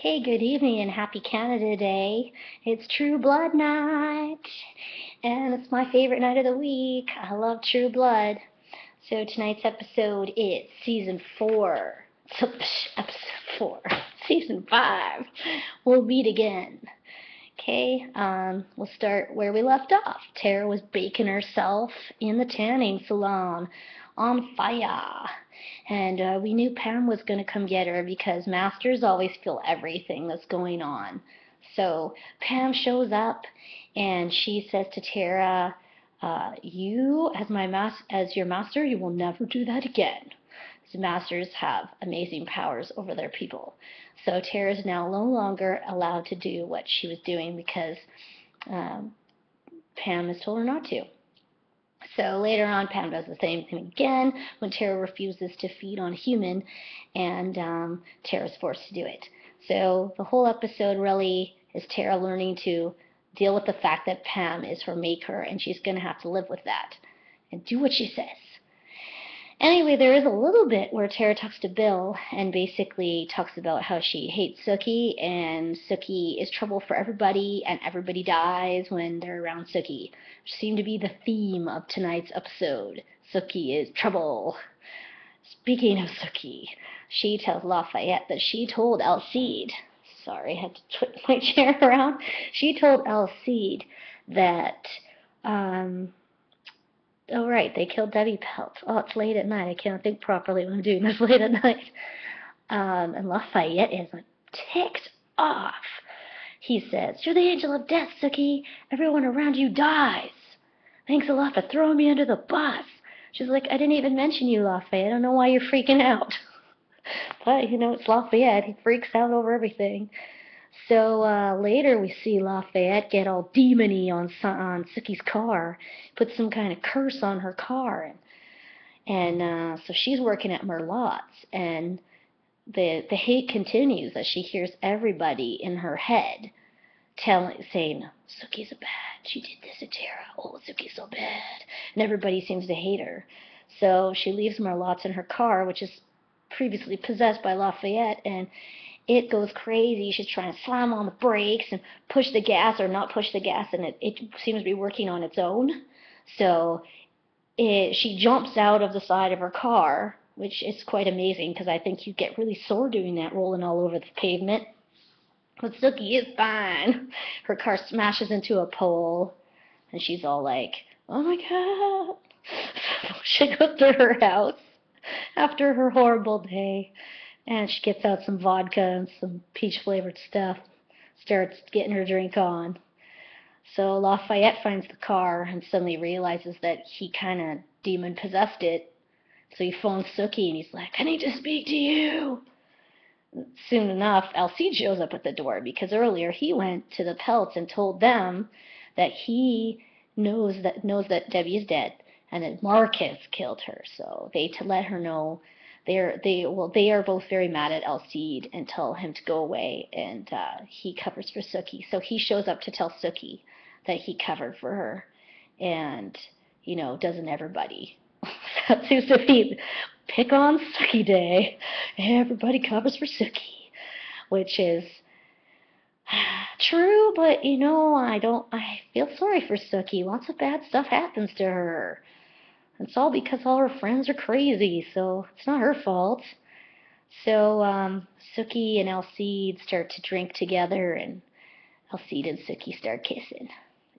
Hey, good evening and happy Canada Day. It's True Blood Night, and it's my favorite night of the week. I love True Blood. So tonight's episode is Season 4. Episode 4. Season 5. We'll meet again. Okay, we'll start where we left off. Tara was baking herself in the tanning salon on fire. And we knew Pam was going to come get her because masters always feel everything that's going on. So Pam shows up and she says to Tara, you as your master, you will never do that again. The masters have amazing powers over their people. So Tara is now no longer allowed to do what she was doing because um, Pam has told her not to. So later on, Pam does the same thing again when Tara refuses to feed on human, and Tara's forced to do it. So the whole episode really is Tara learning to deal with the fact that Pam is her maker, and she's going to have to live with that and do what she says. Anyway, there is a little bit where Tara talks to Bill and basically talks about how she hates Sookie and Sookie is trouble for everybody and everybody dies when they're around Sookie. Which seemed to be the theme of tonight's episode. Sookie is trouble. Speaking of Sookie, she tells Lafayette that she told Alcide, sorry, I had to twist my chair around. She told Alcide that oh, right, they killed Debbie Pelt. Oh, it's late at night. I can't think properly when I'm doing this late at night. And Lafayette is ticked off. He says, "You're the angel of death, Sookie. Everyone around you dies. Thanks a lot for throwing me under the bus." She's like, "I didn't even mention you, Lafayette. I don't know why you're freaking out." But, it's Lafayette. He freaks out over everything. So later we see Lafayette get all demony on Sookie's car, put some kind of curse on her car, and so she's working at Merlotte's, and the hate continues as she hears everybody in her head saying, "Sookie's a bad, she did this to Tara, oh, Sookie's so bad," and everybody seems to hate her. So she leaves Merlotte's in her car, which is previously possessed by Lafayette, and it goes crazy. She's trying to slam on the brakes and push the gas or not push the gas, and it seems to be working on its own. So she jumps out of the side of her car, which is quite amazing because I think you get really sore doing that, rolling all over the pavement. But Sookie is fine. Her car smashes into a pole, and she's all like, "Oh my god." She goes to her house after her horrible day. And she gets out some vodka and some peach-flavored stuff, starts getting her drink on. So Lafayette finds the car and suddenly realizes that he kind of demon-possessed it. So he phones Sookie and he's like, "I need to speak to you." Soon enough, Alcide shows up at the door because earlier he went to the Pelts and told them that he knows that Debbie is dead and that Marcus killed her. So they to let her know they are both very mad at Alcide and tell him to go away, and he covers for Sookie. So he shows up to tell Sookie that he covered for her, and doesn't everybody? That seems to be pick on Sookie Day. Everybody covers for Sookie, which is true, but I feel sorry for Sookie. Lots of bad stuff happens to her. It's all because all her friends are crazy, so it's not her fault. So Sookie and Alcide start to drink together, and Alcide and Sookie start kissing.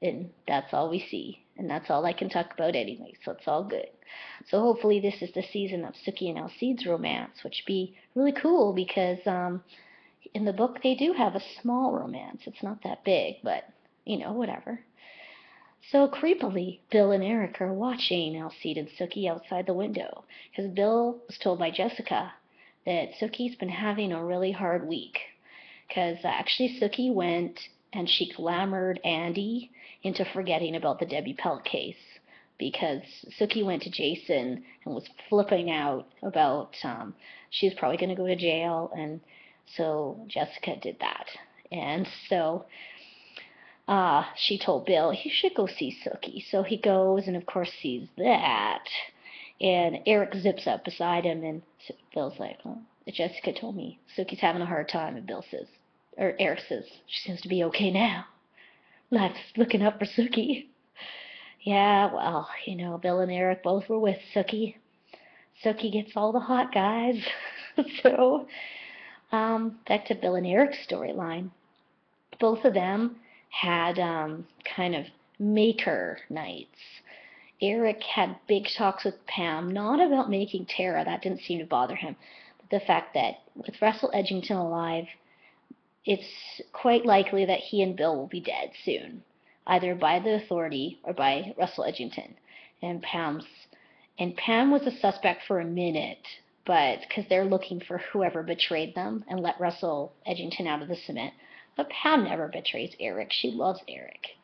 And that's all we see. And that's all I can talk about anyway, so it's all good. So hopefully this is the season of Sookie and Alcide's romance, which would be really cool because in the book they do have a small romance. It's not that big, but, whatever. So creepily, Bill and Eric are watching Alcide and Sookie outside the window because Bill was told by Jessica that Sookie's been having a really hard week because actually Sookie went and she glamored Andy into forgetting about the Debbie Pelt case because Sookie went to Jason and was flipping out about she's probably going to go to jail, and so Jessica did that. And so she told Bill he should go see Sookie. So he goes and of course sees that. And Eric zips up beside him and Bill's like, "Oh, Jessica told me Sookie's having a hard time." And Bill says, or Eric says, she seems to be okay now. Life's looking up for Sookie. Yeah, well, Bill and Eric both were with Sookie. Sookie gets all the hot guys. So, back to Bill and Eric's storyline. Both of them had kind of maker nights. Eric had big talks with Pam, not about making Tara, that didn't seem to bother him, but the fact that with Russell Edgington alive, it's quite likely that he and Bill will be dead soon, either by the Authority or by Russell Edgington. And Pam was a suspect for a minute, but because they're looking for whoever betrayed them and let Russell Edgington out of the cement. But Pam never betrays Eric. She loves Eric.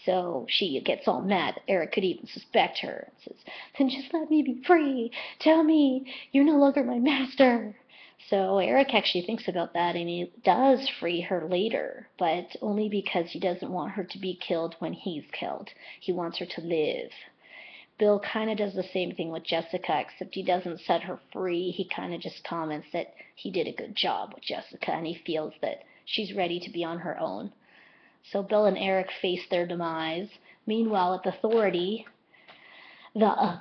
So she gets all mad that Eric could even suspect her and says, then just let me be free. Tell me you're no longer my master. So Eric actually thinks about that, and he does free her later, but only because he doesn't want her to be killed when he's killed. He wants her to live. Bill kind of does the same thing with Jessica, except he doesn't set her free. He kind of just comments that he did a good job with Jessica, and he feels that she's ready to be on her own. So Bill and Eric face their demise. Meanwhile, at the Authority, Nora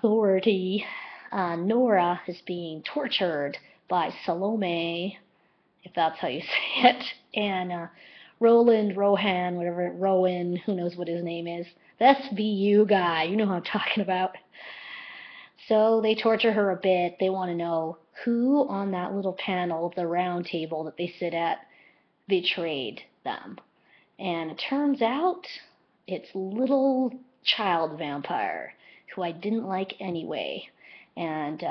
is being tortured by Salome, if that's how you say it, and Rohan, who knows what his name is, the SVU guy, you know who I'm talking about. So they torture her a bit. They want to know who on that little panel of the round table that they sit at betrayed them. And it turns out it's little child vampire, who I didn't like anyway. And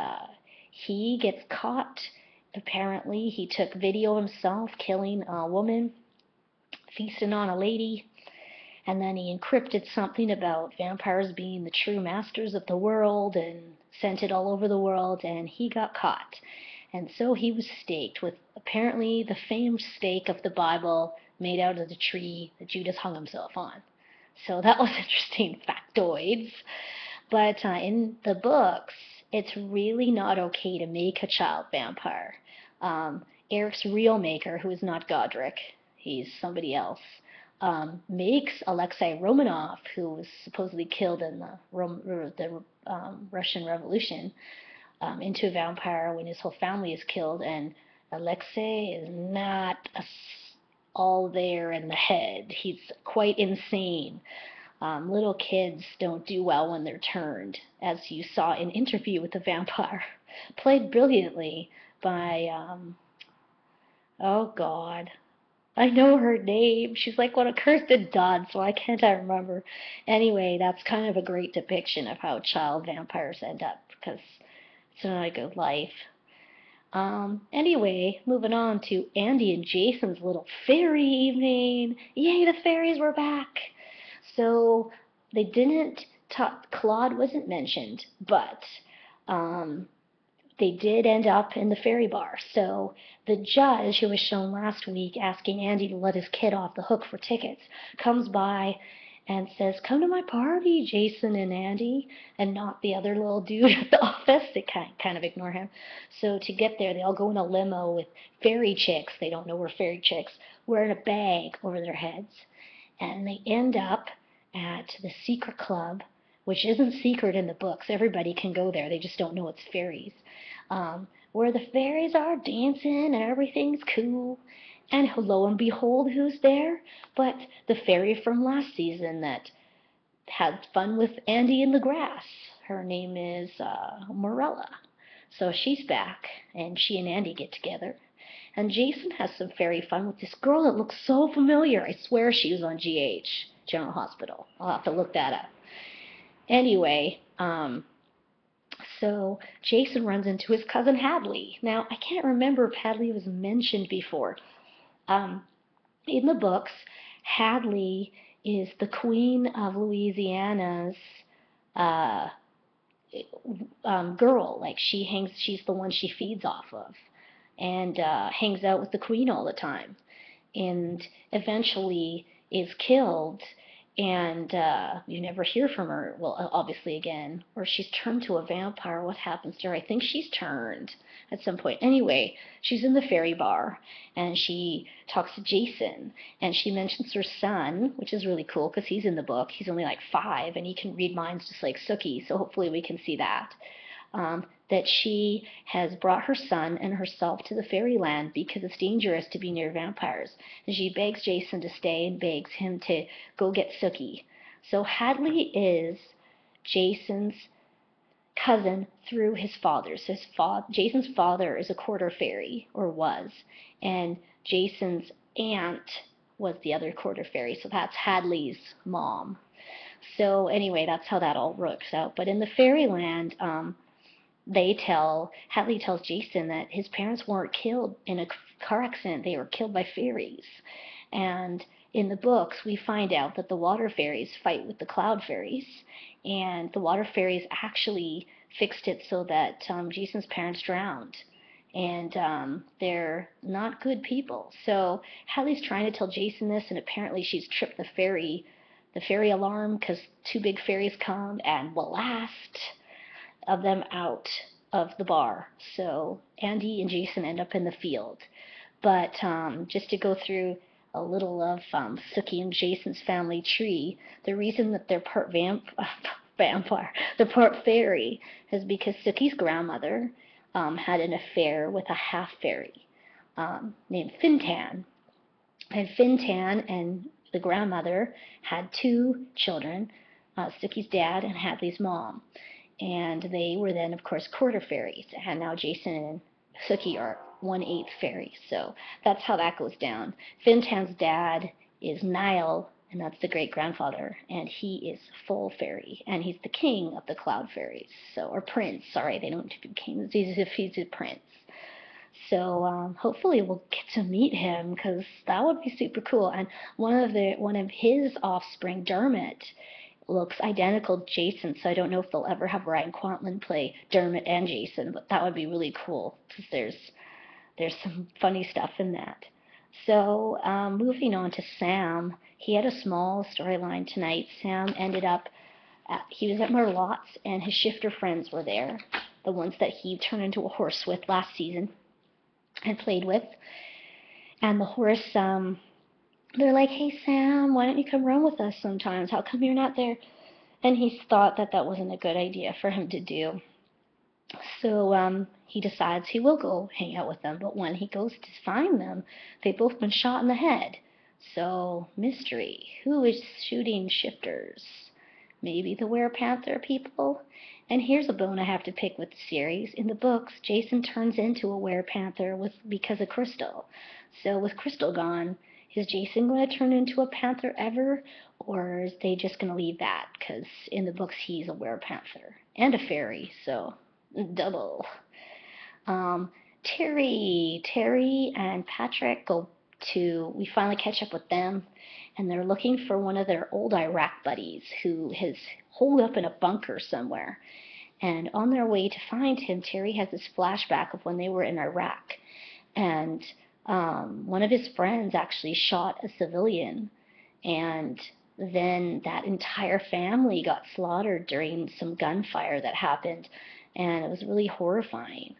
he gets caught. Apparently, he took video of himself killing a woman, feasting on a lady, and then he encrypted something about vampires being the true masters of the world and sent it all over the world, and he got caught. And so he was staked with apparently the famed stake of the Bible made out of the tree that Judas hung himself on. So that was interesting factoids. But in the books, it's really not okay to make a child vampire. Eric's real maker, who is not Godric, he's somebody else, makes Alexei Romanov, who was supposedly killed in the Russian Revolution, into a vampire when his whole family is killed, and Alexei is not all there in the head. He's quite insane. Little kids don't do well when they're turned, as you saw in Interview with the Vampire, played brilliantly by, oh God, I know her name. She's like one of Kirsten Dunst, so why can't I remember? Anyway, that's kind of a great depiction of how child vampires end up, because it's not a good life. Anyway, moving on to Andy and Jason's little fairy evening. Yay, the fairies were back! So they didn't talk, Claude wasn't mentioned, but they did end up in the fairy bar. So the judge, who was shown last week asking Andy to let his kid off the hook for tickets, comes by and says, come to my party, Jason and Andy, and not the other little dude at the office. They kind of ignore him. So to get there, they all go in a limo with fairy chicks. They don't know we're fairy chicks, wearing a bag over their heads. And they end up at the secret club, which isn't secret in the books. Everybody can go there. They just don't know it's fairies. Where the fairies are dancing and everything's cool. And lo and behold, who's there? But the fairy from last season that had fun with Andy in the grass. Her name is Morella. So she's back, and she and Andy get together. And Jason has some fairy fun with this girl that looks so familiar. I swear she was on GH, General Hospital. I'll have to look that up. Anyway, so Jason runs into his cousin Hadley. Now, I can't remember if Hadley was mentioned before. In the books, Hadley is the Queen of Louisiana's girl. Like she's the one she feeds off of, and hangs out with the Queen all the time, and eventually is killed and you never hear from her, well, obviously again, or she's turned to a vampire. What happens to her? I think she's turned at some point. Anyway, she's in the fairy bar, and she talks to Jason, and she mentions her son, which is really cool because he's in the book. He's only like 5, and he can read minds just like Sookie, so hopefully we can see that. That she has brought her son and herself to the fairyland because it's dangerous to be near vampires. And she begs Jason to stay and begs him to go get Sookie. So Hadley is Jason's cousin through his father. So Jason's father is a quarter fairy, or was, and Jason's aunt was the other quarter fairy. So that's Hadley's mom. So anyway, that's how that all works out. But in the fairyland, Hadley tells Jason that his parents weren't killed in a car accident, they were killed by fairies. And in the books, we find out that the water fairies fight with the cloud fairies, and the water fairies actually fixed it so that Jason's parents drowned. And they're not good people. So Hadley's trying to tell Jason this, and apparently she's tripped the fairy alarm, because 2 big fairies come and blast of them out of the bar. So Andy and Jason end up in the field. But just to go through a little of Sookie and Jason's family tree, the reason that they're part vampire, they're part fairy, is because Sookie's grandmother had an affair with a half fairy named Fintan. And Fintan and the grandmother had 2 children, Sookie's dad and Hadley's mom. And they were then, of course, quarter fairies. And now Jason and Sookie are 1/8 fairies. So that's how that goes down. Fintan's dad is Niall, and that's the great-grandfather. And he is full fairy. And he's the king of the cloud fairies. So, or prince, sorry, they don't do kings. He's a prince. So hopefully we'll get to meet him, because that would be super cool. And one of his offspring, Dermot, looks identical to Jason, so I don't know if they'll ever have Ryan Quantlin play Dermot and Jason, but that would be really cool, because there's some funny stuff in that. So moving on to Sam, he had a small storyline tonight. Sam ended up, he was at Merlotte's, and his shifter friends were there, the ones that he turned into a horse with last season and played with. And the horse, they're like, hey Sam, why don't you come run with us sometimes? How come you're not there? And he thought that that wasn't a good idea for him to do. So he decides he will go hang out with them. But when he goes to find them, they've both been shot in the head. So, mystery. Who is shooting shifters? Maybe the Werepanther people? And here's a bone I have to pick with the series. In the books, Jason turns into a Werepanther because of Crystal. So with Crystal gone, is Jason going to turn into a panther ever? Or is they just going to leave that? Because in the books, he's a Werepanther. And a fairy, so double. Terry and Patrick we finally catch up with them, and they're looking for one of their old Iraq buddies who is holed up in a bunker somewhere. And on their way to find him, Terry has this flashback of when they were in Iraq, and one of his friends actually shot a civilian, and then that entire family got slaughtered during some gunfire that happened, and it was really horrifying.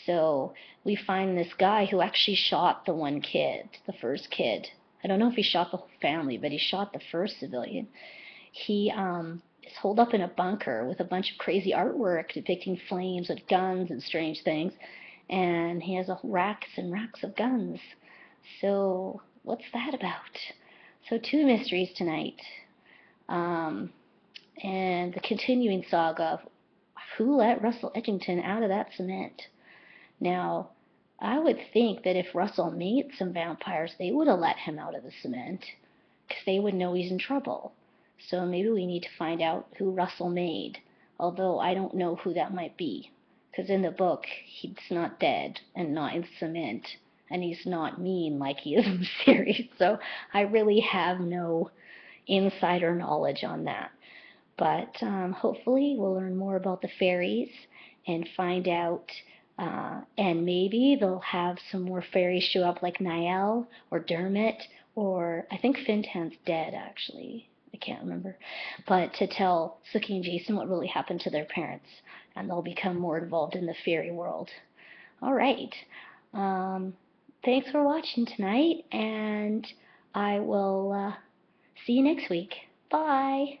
So we find this guy who actually shot the one kid, the first kid. I don't know if he shot the whole family, but he shot the first civilian. He is holed up in a bunker with a bunch of crazy artwork depicting flames with guns and strange things, and he has racks and racks of guns. So what's that about? So 2 mysteries tonight, and the continuing saga of who let Russell Edgington out of that cement. Now, I would think that if Russell made some vampires, they would have let him out of the cement, because they would know he's in trouble. So maybe we need to find out who Russell made, although I don't know who that might be, because in the book, he's not dead and not in cement, and he's not mean like he is in the series, so I really have no insider knowledge on that. But hopefully we'll learn more about the fairies and find out, and maybe they'll have some more fairies show up like Niall or Dermot, or I think Fintan's dead actually. I can't remember, but to tell Sookie and Jason what really happened to their parents, and they'll become more involved in the fairy world. All right. Um, Thanks for watching tonight, and I will see you next week. Bye.